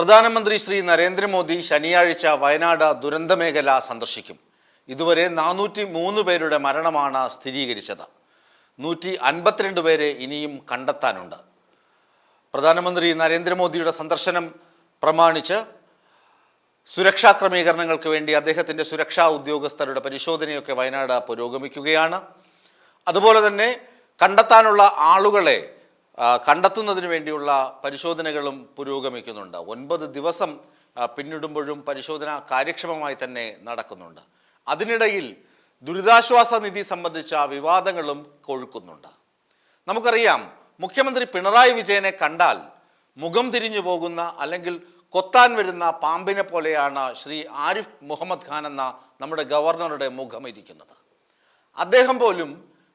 പ്രധാനമന്ത്രി ശ്രീ നരേന്ദ്രമോദി ശനിയാഴ്ച വയനാട് ദുരന്തമേഖല സന്ദർശിക്കും. ഇതുവരെ 403 പേരുടെ മരണമാണ് സ്ഥിരീകരിച്ചത്. 152 പേരെ ഇനിയും കണ്ടെത്താനുണ്ട്. പ്രധാനമന്ത്രി നരേന്ദ്രമോദിയുടെ സന്ദർശനം പ്രമാണിച്ച് സുരക്ഷാ ക്രമീകരണങ്ങൾക്ക് വേണ്ടി അദ്ദേഹത്തിൻ്റെ സുരക്ഷാ ഉദ്യോഗസ്ഥരുടെ പരിശോധനയൊക്കെ വയനാട് പുരോഗമിക്കുകയാണ്. അതുപോലെ തന്നെ കണ്ടെത്താനുള്ള ആളുകളെ കണ്ടെത്തുന്നതിന് വേണ്ടിയുള്ള പരിശോധനകളും പുരോഗമിക്കുന്നുണ്ട്. 9 ദിവസം പിന്നിടുമ്പോഴും പരിശോധന കാര്യക്ഷമമായി തന്നെ നടക്കുന്നുണ്ട്. അതിനിടയിൽ ദുരിതാശ്വാസ നിധി സംബന്ധിച്ച വിവാദങ്ങളും കൊഴുക്കുന്നുണ്ട്. നമുക്കറിയാം, മുഖ്യമന്ത്രി പിണറായി വിജയനെ കണ്ടാൽ മുഖം തിരിഞ്ഞു പോകുന്ന അല്ലെങ്കിൽ കൊത്താൻ വരുന്ന പാമ്പിനെ പോലെയാണ് ശ്രീ ആരിഫ് മുഹമ്മദ് ഖാൻ എന്ന നമ്മുടെ ഗവർണറുടെ മുഖം ഇരിക്കുന്നത്. അദ്ദേഹം പോലും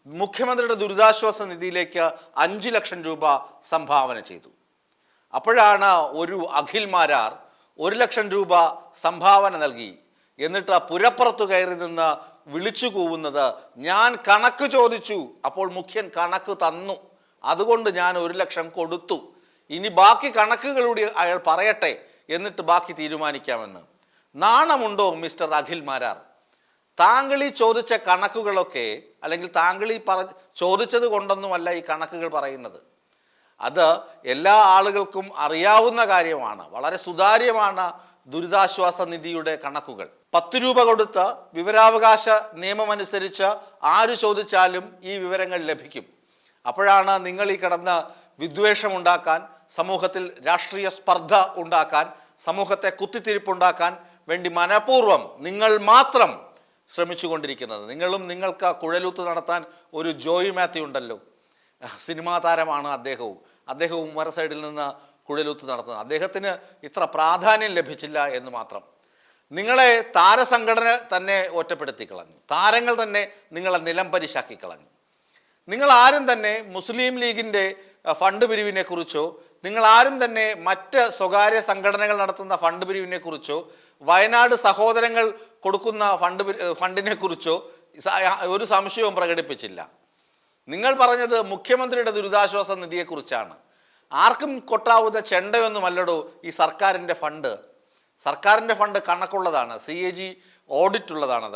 മുഖ്യമന്ത്രിയുടെ ദുരിതാശ്വാസ നിധിയിലേക്ക് 5 ലക്ഷം രൂപ സംഭാവന ചെയ്തു. അപ്പോഴാണ് ഒരു അഖിൽ മാരാർ 1 ലക്ഷം രൂപ സംഭാവന നൽകി. എന്നിട്ട് പുരപ്പുറത്ത് കയറി നിന്ന് വിളിച്ചു കൂവുന്നത്, ഞാൻ കണക്ക് ചോദിച്ചു, അപ്പോൾ മുഖ്യൻ കണക്ക് തന്നു, അതുകൊണ്ട് ഞാൻ 1 ലക്ഷം കൊടുത്തു, ഇനി ബാക്കി കണക്കുകളൂടെ അയാൾ പറയട്ടെ, എന്നിട്ട് ബാക്കി തീരുമാനിക്കാമെന്ന്. നാണമുണ്ടോ മിസ്റ്റർ അഖിൽ മാരാർ? താങ്കൾ ഈ ചോദിച്ച കണക്കുകളൊക്കെ, അല്ലെങ്കിൽ താങ്കൾ ഈ ചോദിച്ചത് കൊണ്ടൊന്നുമല്ല ഈ കണക്കുകൾ പറയുന്നത്. അത് എല്ലാ ആളുകൾക്കും അറിയാവുന്ന കാര്യമാണ്. വളരെ സുതാര്യമാണ് ദുരിതാശ്വാസ നിധിയുടെ കണക്കുകൾ. 10 രൂപ കൊടുത്ത് വിവരാവകാശ നിയമമനുസരിച്ച് ആര് ചോദിച്ചാലും ഈ വിവരങ്ങൾ ലഭിക്കും. അപ്പോഴാണ് നിങ്ങൾ ഈ കിടന്ന് വിദ്വേഷമുണ്ടാക്കാൻ, സമൂഹത്തിൽ രാഷ്ട്രീയ സ്പർദ്ധ ഉണ്ടാക്കാൻ, സമൂഹത്തെ കുത്തിത്തിരിപ്പുണ്ടാക്കാൻ വേണ്ടി മനഃപൂർവ്വം നിങ്ങൾ മാത്രം ശ്രമിച്ചുകൊണ്ടിരിക്കുന്നത്. നിങ്ങൾക്ക് കുഴലൂത്ത് നടത്താൻ ഒരു ജോയി മാത്യു ഉണ്ടല്ലോ, സിനിമാ താരമാണ് അദ്ദേഹവും മറുസൈഡിൽ നിന്ന് കുഴലൂത്ത് നടത്തുന്നത്. അദ്ദേഹത്തിന് ഇത്ര പ്രാധാന്യം ലഭിച്ചില്ല എന്ന് മാത്രം. നിങ്ങളെ താരസംഘടന തന്നെ ഒറ്റപ്പെടുത്തി കളഞ്ഞു. താരങ്ങൾ തന്നെ നിങ്ങളെ നിലംപരിശാക്കി കളഞ്ഞു. നിങ്ങൾ ആരും തന്നെ മുസ്ലിം ലീഗിൻ്റെ ഫണ്ട് പിരിവിനെ കുറിച്ചോ, നിങ്ങൾ ആരും തന്നെ മറ്റ് സ്വകാര്യ സംഘടനകൾ നടത്തുന്ന ഫണ്ട് പിരിവിനെ കുറിച്ചോ, വയനാട് സഹോദരങ്ങൾ കൊടുക്കുന്ന ഫണ്ടിനെ കുറിച്ചോ ഒരു സംശയവും പ്രകടിപ്പിച്ചില്ല. നിങ്ങൾ പറഞ്ഞത് മുഖ്യമന്ത്രിയുടെ ദുരിതാശ്വാസ നിധിയെക്കുറിച്ചാണ്. ആർക്കും കൊട്ടാവുന്ന ചെണ്ടയൊന്നുമല്ലടോ ഈ സർക്കാരിൻ്റെ ഫണ്ട്. സർക്കാരിൻ്റെ ഫണ്ട് കണക്കുള്ളതാണ്, CAG ഓഡിറ്റ് ഉള്ളതാണ്.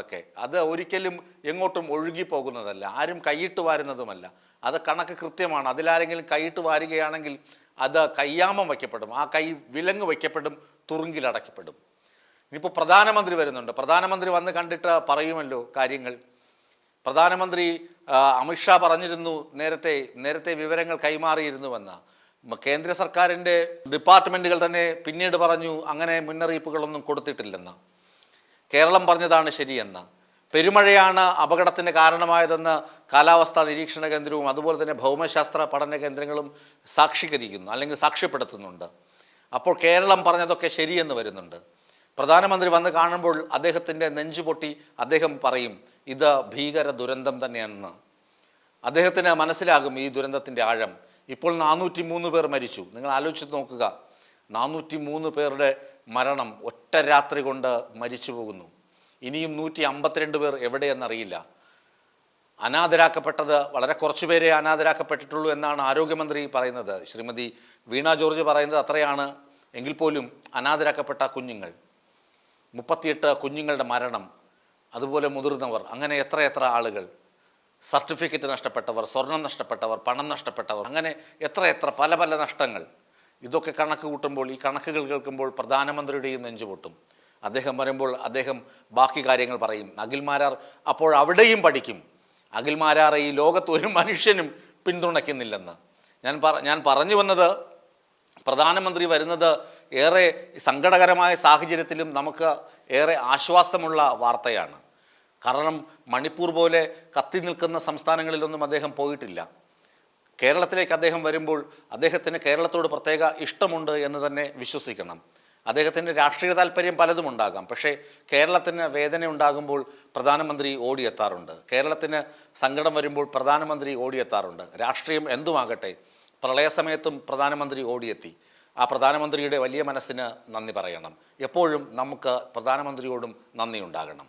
അത് ഒരിക്കലും എങ്ങോട്ടും ഒഴുകിപ്പോകുന്നതല്ല, ആരും കൈയിട്ട് വാരുന്നതുമല്ല. അത് കണക്ക് കൃത്യമാണ്. അതിലാരെങ്കിലും കൈയിട്ട് വാരുകയാണെങ്കിൽ അത് കയ്യാമം വയ്ക്കപ്പെടും, ആ കൈ വിലങ്ങ് വയ്ക്കപ്പെടും, തുറുങ്കിലടയ്ക്കപ്പെടും. ഇനിയിപ്പോൾ പ്രധാനമന്ത്രി വരുന്നുണ്ട്. പ്രധാനമന്ത്രി വന്ന് കണ്ടിട്ട് പറയുമല്ലോ കാര്യങ്ങൾ. പ്രധാനമന്ത്രി അമിത്ഷാ പറഞ്ഞിരുന്നു, നേരത്തെ വിവരങ്ങൾ കൈമാറിയിരുന്നുവെന്ന്. കേന്ദ്ര സർക്കാരിൻ്റെ ഡിപ്പാർട്ട്മെൻറ്റുകൾ തന്നെ പിന്നീട് പറഞ്ഞു അങ്ങനെ മുന്നറിയിപ്പുകളൊന്നും കൊടുത്തിട്ടില്ലെന്ന്. കേരളം പറഞ്ഞതാണ് ശരിയെന്ന്. പെരുമഴയാണ് അപകടത്തിന് കാരണമായതെന്ന് കാലാവസ്ഥാ നിരീക്ഷണ കേന്ദ്രവും അതുപോലെ തന്നെ ഭൗമശാസ്ത്ര പഠന കേന്ദ്രങ്ങളും സാക്ഷീകരിക്കുന്നു, അല്ലെങ്കിൽ സാക്ഷ്യപ്പെടുത്തുന്നുണ്ട്. അപ്പോൾ കേരളം പറഞ്ഞതൊക്കെ ശരിയെന്ന് വരുന്നുണ്ട്. പ്രധാനമന്ത്രി വന്ന് കാണുമ്പോൾ അദ്ദേഹത്തിൻ്റെ നെഞ്ചുപൊട്ടി അദ്ദേഹം പറയും, ഇത് ഭീകര ദുരന്തം തന്നെയാണെന്ന്. അദ്ദേഹത്തിന് മനസ്സിലാകും ഈ ദുരന്തത്തിൻ്റെ ആഴം. ഇപ്പോൾ 403 പേർ മരിച്ചു. നിങ്ങൾ ആലോചിച്ച് നോക്കുക, 403 പേരുടെ മരണം ഒറ്റ രാത്രി കൊണ്ട് മരിച്ചു പോകുന്നു. ഇനിയും 152 പേർ എവിടെയെന്നറിയില്ല. അനാഥരാക്കപ്പെട്ടത് വളരെ കുറച്ചു പേരെ അനാഥരാക്കപ്പെട്ടിട്ടുള്ളൂ എന്നാണ് ആരോഗ്യമന്ത്രി പറയുന്നത്. ശ്രീമതി വീണ ജോർജ് പറയുന്നത് അത്രയാണ്. എങ്കിൽ പോലും അനാഥരാക്കപ്പെട്ട കുഞ്ഞുങ്ങൾ, 38 കുഞ്ഞുങ്ങളുടെ മരണം, അതുപോലെ മുതിർന്നവർ, അങ്ങനെ എത്ര ആളുകൾ, സർട്ടിഫിക്കറ്റ് നഷ്ടപ്പെട്ടവർ, സ്വർണം നഷ്ടപ്പെട്ടവർ, പണം നഷ്ടപ്പെട്ടവർ, അങ്ങനെ എത്ര പല നഷ്ടങ്ങൾ. ഇതൊക്കെ കണക്ക് കൂട്ടുമ്പോൾ, ഈ കണക്കുകൾ കേൾക്കുമ്പോൾ പ്രധാനമന്ത്രിയുടെയും നെഞ്ചു പൊട്ടും. അദ്ദേഹം വരുമ്പോൾ അദ്ദേഹം ബാക്കി കാര്യങ്ങൾ പറയും. അഖിൽ മാരാർ അപ്പോൾ അവിടെയും പഠിക്കും. അഖിൽ മാരാറെ ഈ ലോകത്ത് ഒരു മനുഷ്യനും പിന്തുണയ്ക്കുന്നില്ലെന്ന്. ഞാൻ പറഞ്ഞു വന്നത്, പ്രധാനമന്ത്രി വരുന്നത് ഏറെ സങ്കടകരമായ സാഹചര്യത്തിലും നമുക്ക് ഏറെ ആശ്വാസമുള്ള വാർത്തയാണ്. കാരണം മണിപ്പൂർ പോലെ കത്തി നിൽക്കുന്ന സംസ്ഥാനങ്ങളിലൊന്നും അദ്ദേഹം പോയിട്ടില്ല. കേരളത്തിലേക്ക് അദ്ദേഹം വരുമ്പോൾ അദ്ദേഹത്തിന് കേരളത്തോട് പ്രത്യേക ഇഷ്ടമുണ്ട് എന്ന് തന്നെ വിശ്വസിക്കണം. അദ്ദേഹത്തിൻ്റെ രാഷ്ട്രീയ താല്പര്യം പലതും ഉണ്ടാകാം, പക്ഷേ കേരളത്തിന് വേദന ഉണ്ടാകുമ്പോൾ പ്രധാനമന്ത്രി ഓടിയെത്താറുണ്ട്. കേരളത്തിന് സങ്കടം വരുമ്പോൾ പ്രധാനമന്ത്രി ഓടിയെത്താറുണ്ട്. രാഷ്ട്രീയം എന്തുമാകട്ടെ, പ്രളയസമയത്തും പ്രധാനമന്ത്രി ഓടിയെത്തി. ആ പ്രധാനമന്ത്രിയുടെ വലിയ മനസ്സിന് നന്ദി പറയണം. എപ്പോഴും നമുക്ക് പ്രധാനമന്ത്രിയോടും നന്ദി ഉണ്ടാകണം.